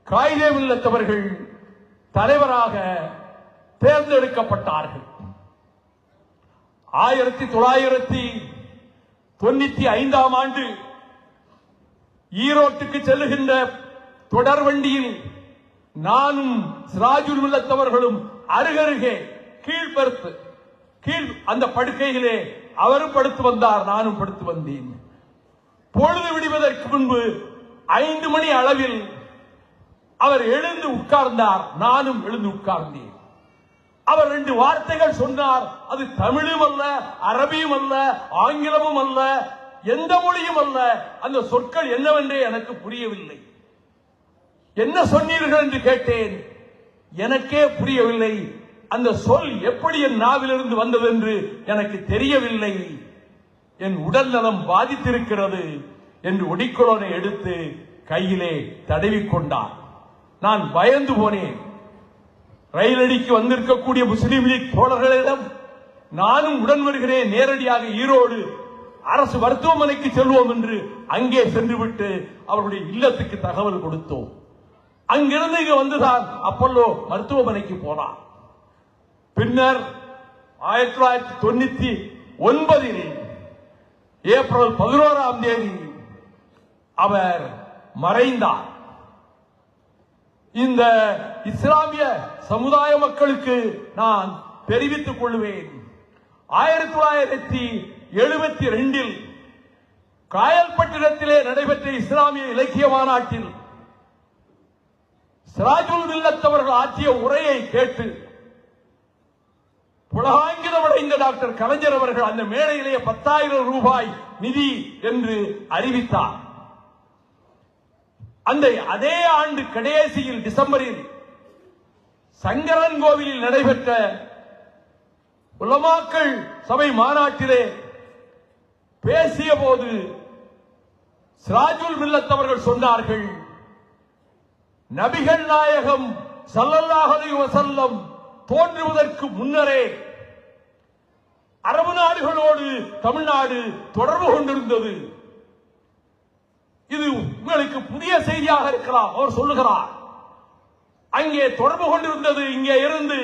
காயிதேமில்லத்தவர்கள் தலைவராக தேர்ந்தெடுக்கப்பட்டார்கள். 1995ஆம் ஆண்டு ஈரோட்டுக்கு செல்லுகின்ற தொடர்வண்டியில் நானும் சிராஜுல் மில்லத்தவர்களும் அருகருகே கீழ் அந்த படுக்கையிலே அவரும் படுத்து வந்தார், நானும் படுத்து வந்தேன். பொழுது விடுவதற்கு முன்பு 5 மணி அளவில் அவர் எழுந்து உட்கார்ந்தார், நானும் எழுந்து உட்கார்ந்தேன். அவர் 2 வார்த்தைகள் சொன்னார். அது தமிழும் அல்ல, அரபியும் அல்ல, ஆங்கிலமும் அல்ல, எந்த மொழியும் அல்ல. அந்த சொற்கள் என்னவென்றே எனக்கு புரியவில்லை. என்ன சொன்னீர்கள் என்று கேட்டேன். எனக்கே புரியவில்லை. அந்த சொல் எப்படி என் நாவிலிருந்து வந்தது என்று எனக்கு தெரியவில்லை. என் உடல் நலம் பாதித்திருக்கிறது என்று ஒடிக்கொலோனை எடுத்து கையிலே தடவிக்கொண்டார். நான் பயந்து போனேன். ரயிலடிக்கு வந்திருக்கக்கூடிய முஸ்லீம் லீக் தோழர்களிடம் நானும் உடன் வருகிறேன், நேரடியாக ஈரோடு அரசு மருத்துவமனைக்கு செல்வோம் என்று அங்கே சென்றுவிட்டு அவருடைய இல்லத்துக்கு தகவல் கொடுத்தோம். அங்கிருந்து இங்கு வந்துதான் அப்பல்லோ மருத்துவமனைக்கு போனார். பின்னர் 1999 ஏப்ரல் 11ஆம் தேதி அவர் மறைந்தார். இந்த இஸ்லாமிய சமுதாய மக்களுக்கு நான் தெரிவித்துக் கொள்வேன். 1972 காயல்பட்டினத்திலே நடைபெற்ற இஸ்லாமிய இலக்கிய மாநாட்டில் சிராஜுல் மில்லத்தவர்கள் ஆற்றிய உரையை கேட்டு புலகாங்கிதமடைந்த டாக்டர் கலைஞர் அவர்கள் அந்த மேடையிலேயே 10,000 ரூபாய் நிதி என்று அறிவித்தார். அதே ஆண்டு கடைசியில் டிசம்பரில் சங்கரன் கோவிலில் நடைபெற்ற உலமாக்கள் சபை மாநாட்டிலே பேசிய போது சிராஜுல் மில்லத்தவர்கள் சொன்னார்கள், நபிகள் நாயகம் ஸல்லல்லாஹு அலைஹி வஸல்லம் தோன்றுவதற்கு முன்னரே அரபு நாடுகளோடு தமிழ்நாடு தொடர்பு கொண்டிருந்தது. இது உங்களுக்கு புதிய செய்தியாக இருக்கலாம். அவர் சொல்லுகிறார், அங்கே தொடர்பு கொண்டிருந்தது. இங்கே இருந்து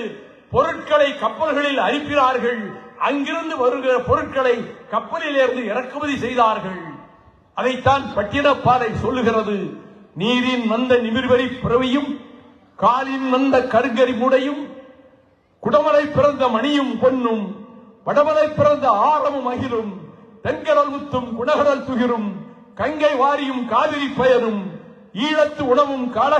பொருட்களை கப்பல்களில் அனுப்பினார்கள். அங்கிருந்து வருகிற பொருட்களை கப்பலில் இருந்து இறக்குமதி செய்தார்கள். அதைத்தான் பட்டினப்பாலை சொல்லுகிறது. நீரின் வந்த நிமிர்வரி பிறவியும் காலின் வந்த கருங்கரி முடையும் குடமலை பிறந்த மணியும் பொன்னும் வடமலை பிறந்த ஆரமும் அகிலும் தென்கடல் முத்தும் குணகடல் துகிரும் கங்கை வாரியும் காவிரி பயனும் ஈழத்து உணவும் கால